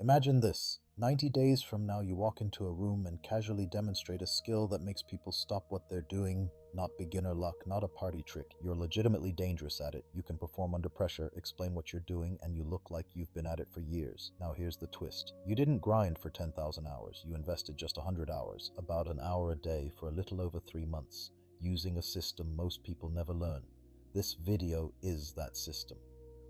Imagine this. 90 days from now, you walk into a room and casually demonstrate a skill that makes people stop what they're doing. Not beginner luck, not a party trick. You're legitimately dangerous at it. You can perform under pressure, explain what you're doing, and you look like you've been at it for years. Now here's the twist. You didn't grind for 10,000 hours. You invested just 100 hours, about an hour a day for a little over 3 months, using a system most people never learn. This video is that system.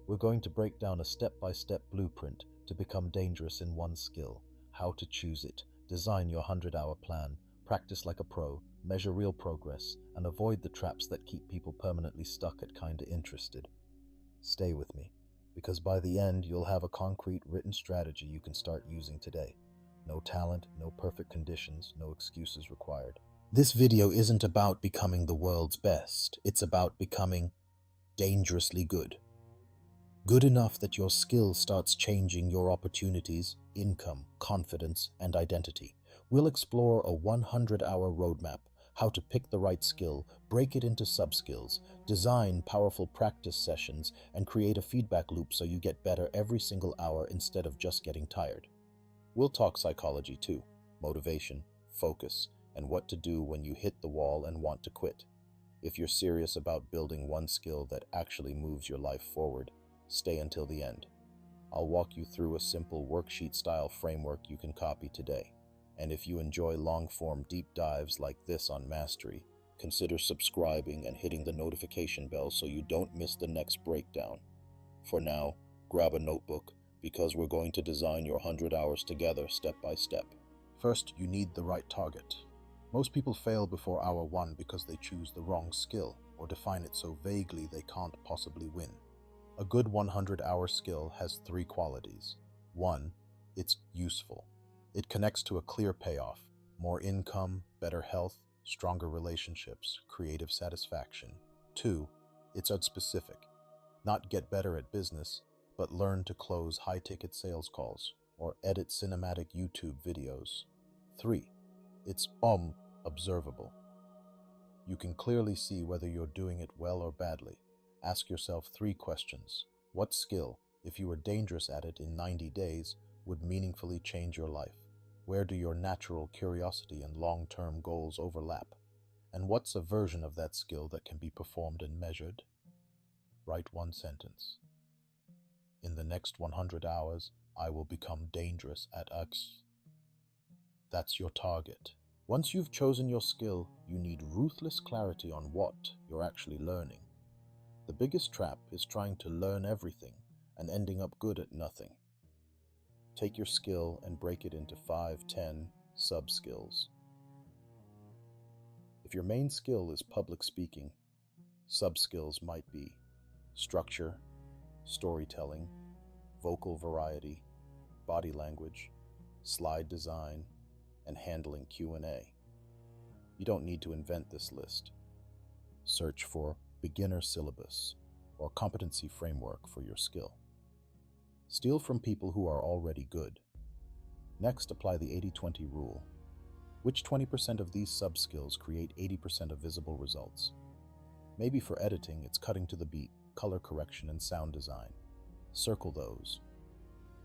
We're going to break down a step-by-step blueprint to become dangerous in one skill, how to choose it, design your 100-hour plan, practice like a pro, measure real progress, and avoid the traps that keep people permanently stuck at kinda interested. Stay with me, because by the end, you'll have a concrete written strategy you can start using today. No talent, no perfect conditions, no excuses required. This video isn't about becoming the world's best. It's about becoming dangerously good. Good enough that your skill starts changing your opportunities, income, confidence, and identity. We'll explore a 100-hour roadmap, how to pick the right skill, break it into sub-skills, design powerful practice sessions, and create a feedback loop so you get better every single hour instead of just getting tired. We'll talk psychology too, motivation, focus, and what to do when you hit the wall and want to quit. If you're serious about building one skill that actually moves your life forward, stay until the end. I'll walk you through a simple worksheet-style framework you can copy today. And if you enjoy long-form deep dives like this on Mastery, consider subscribing and hitting the notification bell so you don't miss the next breakdown. For now, grab a notebook because we're going to design your 100 hours together step by step. First, you need the right target. Most people fail before hour 1 because they choose the wrong skill or define it so vaguely they can't possibly win. A good 100-hour skill has 3 qualities. 1. It's useful. It connects to a clear payoff: more income, better health, stronger relationships, creative satisfaction. 2. It's unspecific. Not get better at business, but learn to close high-ticket sales calls or edit cinematic YouTube videos. 3. It's observable. You can clearly see whether you're doing it well or badly. Ask yourself 3 questions. What skill, if you were dangerous at it in 90 days, would meaningfully change your life? Where do your natural curiosity and long-term goals overlap? And what's a version of that skill that can be performed and measured? Write 1 sentence. In the next 100 hours, I will become dangerous at X. That's your target. Once you've chosen your skill, you need ruthless clarity on what you're actually learning. The biggest trap is trying to learn everything and ending up good at nothing. Take your skill and break it into 5, 10 sub-skills. If your main skill is public speaking, sub-skills might be structure, storytelling, vocal variety, body language, slide design, and handling Q&A. You don't need to invent this list. Search for beginner syllabus or competency framework for your skill. Steal from people who are already good. Next, apply the 80-20 rule. Which 20% of these sub-skills create 80% of visible results? Maybe for editing, it's cutting to the beat, color correction, and sound design. Circle those.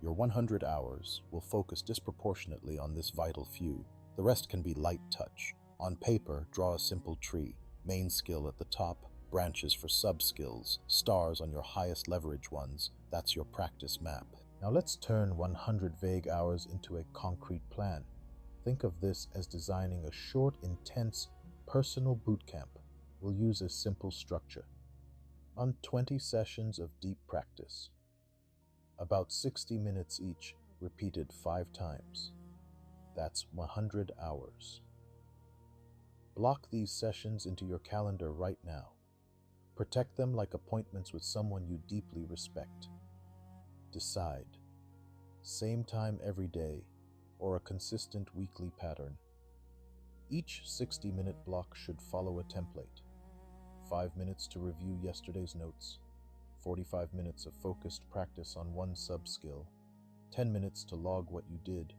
Your 100 hours will focus disproportionately on this vital few. The rest can be light touch. On paper, draw a simple tree. Main skill at the top, branches for sub-skills, stars on your highest leverage ones. That's your practice map. Now let's turn 100 vague hours into a concrete plan. Think of this as designing a short, intense, personal boot camp. We'll use a simple structure. On 20 sessions of deep practice. About 60 minutes each, repeated 5 times. That's 100 hours. Block these sessions into your calendar right now. Protect them like appointments with someone you deeply respect. Decide. Same time every day, or a consistent weekly pattern. Each 60-minute block should follow a template. 5 minutes to review yesterday's notes. 45 minutes of focused practice on one sub-skill. 10 minutes to log what you did,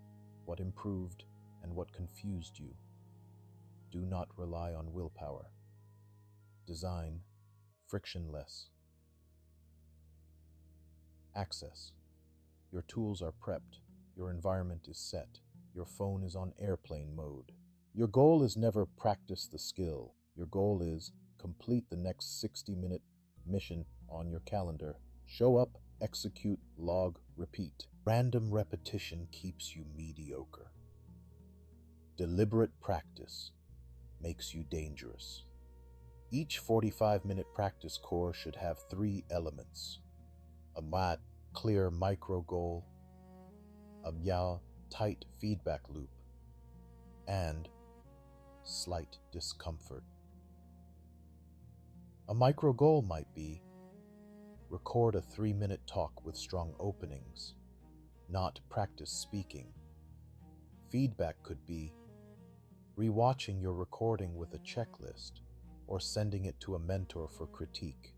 what improved, and what confused you. Do not rely on willpower. Design frictionless. Access. Your tools are prepped, Your environment is set. Your phone is on airplane mode. Your goal is never practice the skill. Your goal is complete the next 60-minute mission on your calendar. Show up, execute, log, repeat. Random repetition keeps you mediocre. Deliberate practice makes you dangerous. Each 45-minute practice core should have 3 elements: a clear micro goal, a tight feedback loop, and slight discomfort. A micro goal might be record a 3-minute talk with strong openings, not practice speaking. Feedback could be rewatching your recording with a checklist or sending it to a mentor for critique.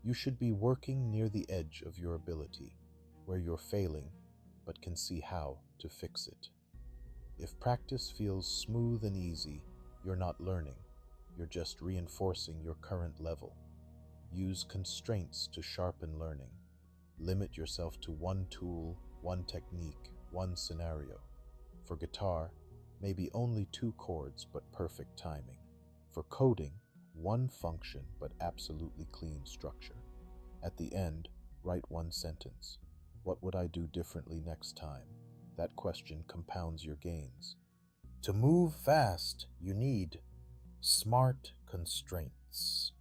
You should be working near the edge of your ability, where you're failing but can see how to fix it. If practice feels smooth and easy, you're not learning. You're just reinforcing your current level. Use constraints to sharpen learning. Limit yourself to one tool, one technique, one scenario. For guitar, maybe only 2 chords but perfect timing. For coding, 1 function but absolutely clean structure. At the end, write 1 sentence. What would I do differently next time? That question compounds your gains. To move fast, you need smart constraints.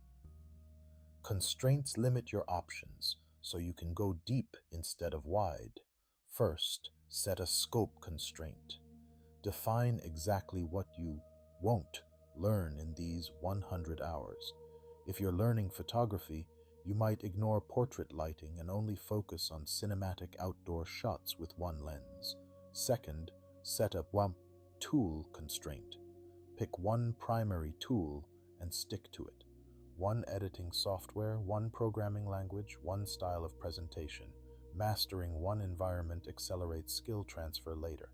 Constraints limit your options so you can go deep instead of wide. First, set a scope constraint. Define exactly what you won't learn in these 100 hours. If you're learning photography, you might ignore portrait lighting and only focus on cinematic outdoor shots with 1 lens. Second, set a tool constraint. Pick 1 primary tool and stick to it. 1 editing software, 1 programming language, 1 style of presentation. Mastering 1 environment accelerates skill transfer later.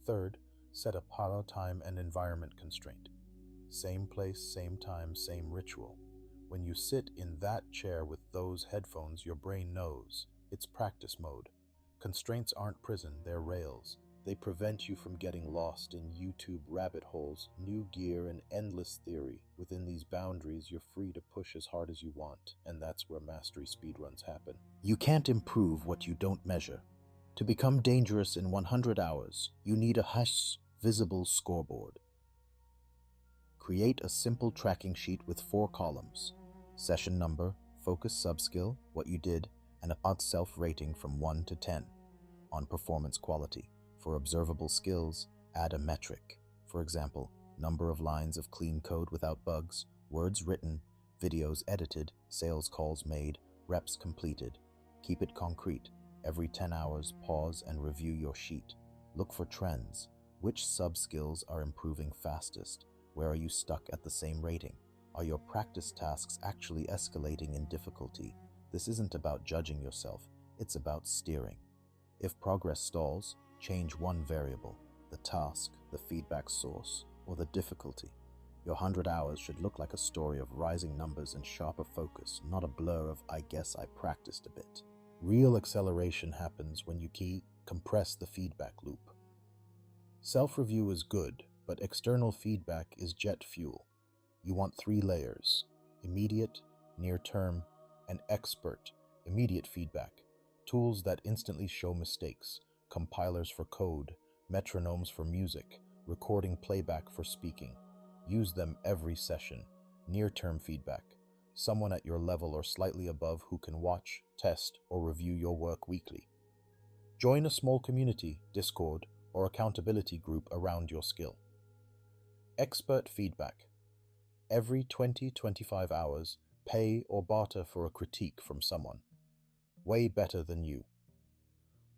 Third, set a time and environment constraint. Same place, same time, same ritual. When you sit in that chair with those headphones, your brain knows it's practice mode. Constraints aren't prison, they're rails. They prevent you from getting lost in YouTube rabbit holes, new gear, and endless theory. Within these boundaries, you're free to push as hard as you want, and that's where mastery speedruns happen. You can't improve what you don't measure. To become dangerous in 100 hours, you need a visible scoreboard. Create a simple tracking sheet with 4 columns: session number, focus subskill, what you did, and a odd self-rating from 1 to 10. On performance quality, for observable skills, add a metric. For example, number of lines of clean code without bugs, words written, videos edited, sales calls made, reps completed. Keep it concrete. Every 10 hours, pause and review your sheet. Look for trends. Which sub-skills are improving fastest? Where are you stuck at the same rating? Are your practice tasks actually escalating in difficulty? This isn't about judging yourself, it's about steering. If progress stalls, change 1 variable: the task, the feedback source, or the difficulty. Your 100 hours should look like a story of rising numbers and sharper focus, not a blur of "I guess I practiced a bit." Real acceleration happens when you compress the feedback loop. Self-review is good, but external feedback is jet fuel. You want 3 layers: immediate, near-term, and expert. Immediate feedback. Tools that instantly show mistakes, compilers for code, metronomes for music, recording playback for speaking. Use them every session. Near-term feedback. Someone at your level or slightly above who can watch, test, or review your work weekly. Join a small community, Discord, or accountability group around your skill. Expert feedback. Every 20-25 hours, pay or barter for a critique from someone way better than you.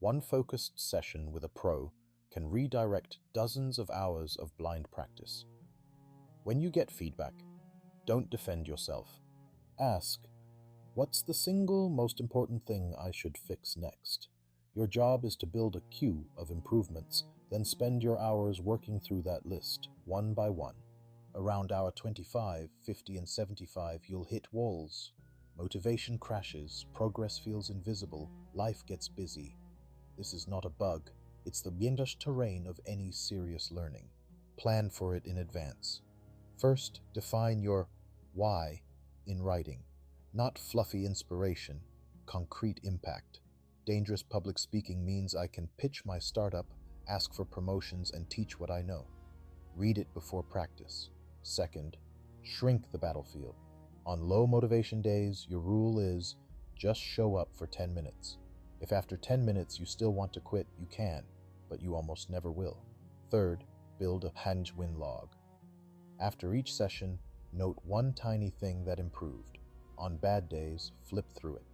1 focused session with a pro can redirect dozens of hours of blind practice. When you get feedback, don't defend yourself. Ask, what's the single most important thing I should fix next? Your job is to build a queue of improvements, then spend your hours working through that list, 1 by 1. Around hour 25, 50, and 75, you'll hit walls. Motivation crashes, progress feels invisible, life gets busy. This is not a bug, It's the beginner's terrain of any serious learning. Plan for it in advance. First, define your why in writing. Not fluffy inspiration, concrete impact. Dangerous public speaking means I can pitch my startup, ask for promotions, and teach what I know. Read it before practice. Second, shrink the battlefield. On low motivation days, your rule is just show up for 10 minutes. If after 10 minutes you still want to quit, you can, but you almost never will. Third, build a hand-win log. After each session, note one tiny thing that improved. On bad days, flip through it.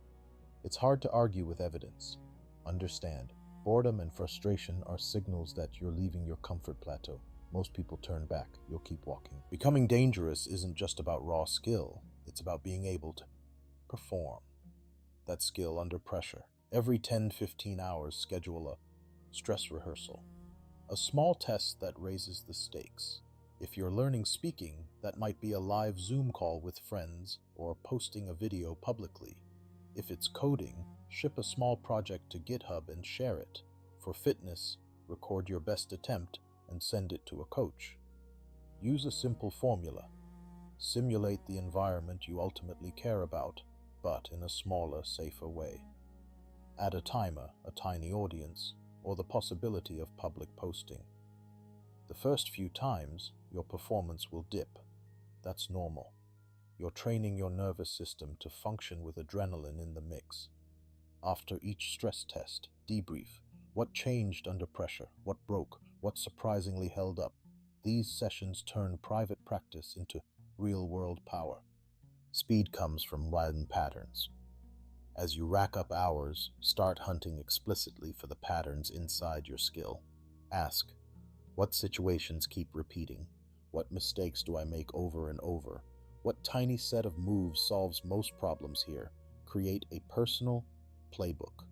It's hard to argue with evidence. Understand, boredom and frustration are signals that you're leaving your comfort plateau. Most people turn back. You'll keep walking. Becoming dangerous isn't just about raw skill. It's about being able to perform that skill under pressure. Every 10-15 hours, schedule a stress rehearsal. A small test that raises the stakes. If you're learning speaking, that might be a live Zoom call with friends or posting a video publicly. If it's coding, ship a small project to GitHub and share it. For fitness, record your best attempt and send it to a coach. Use a simple formula. Simulate the environment you ultimately care about, but in a smaller, safer way. Add a timer, a tiny audience, or the possibility of public posting. The first few times, your performance will dip. That's normal. You're training your nervous system to function with adrenaline in the mix. After each stress test, debrief. What changed under pressure? What broke? What surprisingly held up? These sessions turn private practice into real-world power. Speed comes from written patterns. As you rack up hours, start hunting explicitly for the patterns inside your skill. Ask, what situations keep repeating? What mistakes do I make over and over? What tiny set of moves solves most problems here? Create a personal playbook.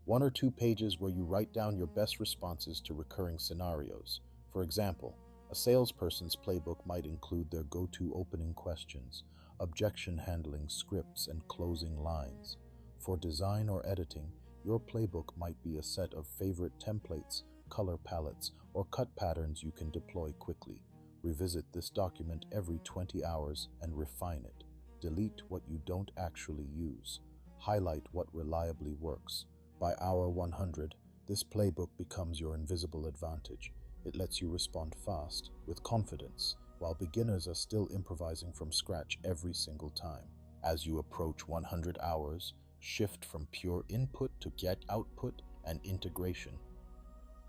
1 or 2 pages where you write down your best responses to recurring scenarios. For example, a salesperson's playbook might include their go-to opening questions, objection handling scripts, and closing lines. For design or editing, your playbook might be a set of favorite templates, color palettes, or cut patterns you can deploy quickly. Revisit this document every 20 hours and refine it. Delete what you don't actually use. Highlight what reliably works. By hour 100, this playbook becomes your invisible advantage. It lets you respond fast, with confidence, while beginners are still improvising from scratch every single time. As you approach 100 hours, shift from pure input to get output and integration.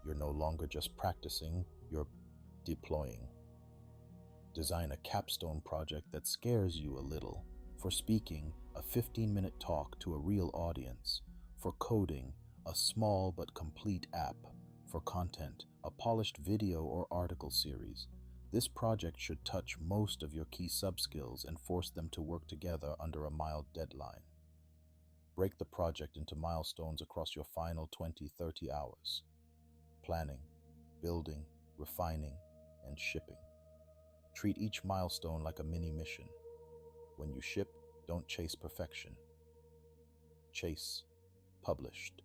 You're no longer just practicing, you're deploying. Design a capstone project that scares you a little. For speaking, a 15-minute talk to a real audience. For coding, a small but complete app. For content, a polished video or article series. This project should touch most of your key subskills and force them to work together under a mild deadline. Break the project into milestones across your final 20-30 hours. Planning, building, refining, and shipping. Treat each milestone like a mini mission. When you ship, don't chase perfection. Chase published.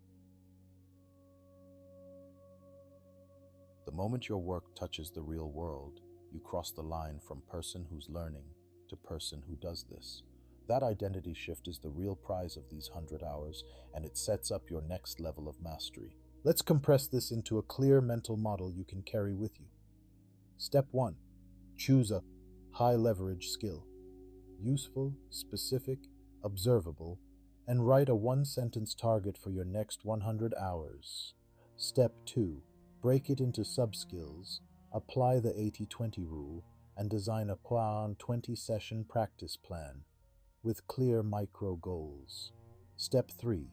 The moment your work touches the real world, you cross the line from person who's learning to person who does this. That identity shift is the real prize of these 100 hours, and it sets up your next level of mastery. Let's compress this into a clear mental model you can carry with you. Step 1. Choose a high-leverage skill. Useful, specific, observable, and write a 1-sentence target for your next 100 hours. Step 2. Break it into sub-skills, apply the 80-20 rule, and design a 20-session practice plan with clear micro goals. Step 3.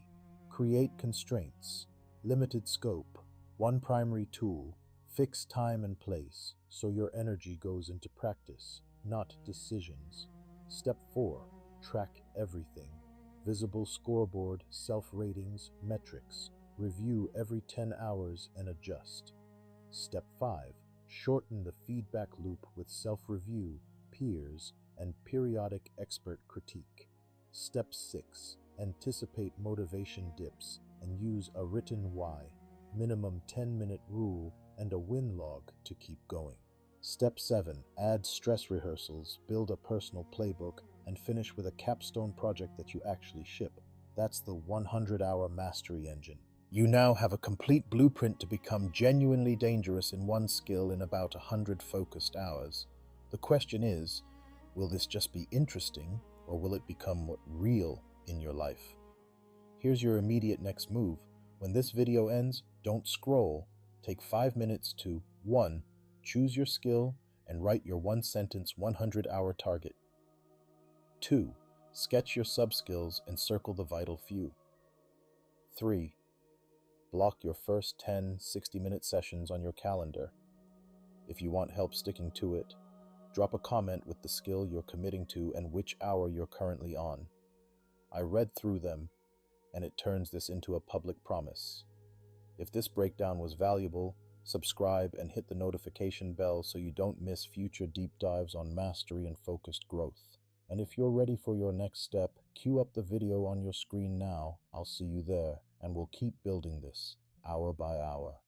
Create constraints, limited scope, one primary tool, fixed time and place, so your energy goes into practice, not decisions. Step 4. Track everything. Visible scoreboard, self-ratings, metrics. Review every 10 hours and adjust. Step 5. Shorten the feedback loop with self-review, peers, and periodic expert critique. Step 6. Anticipate motivation dips and use a written why. minimum 10-minute rule, and a win log to keep going. Step 7. Add stress rehearsals, build a personal playbook, and finish with a capstone project that you actually ship. That's the 100-hour mastery engine. You now have a complete blueprint to become genuinely dangerous in one skill in about 100 focused hours. The question is, will this just be interesting, or will it become real in your life? Here's your immediate next move. When this video ends, don't scroll. Take 5 minutes to 1. Choose your skill and write your one-sentence 100-hour target. 2. Sketch your sub-skills and circle the vital few. 3. Block your first 10 60-minute sessions on your calendar. If you want help sticking to it, drop a comment with the skill you're committing to and which hour you're currently on. I read through them, and it turns this into a public promise. If this breakdown was valuable, subscribe and hit the notification bell so you don't miss future deep dives on mastery and focused growth. And if you're ready for your next step, cue up the video on your screen now. I'll see you there, and we'll keep building this, hour by hour.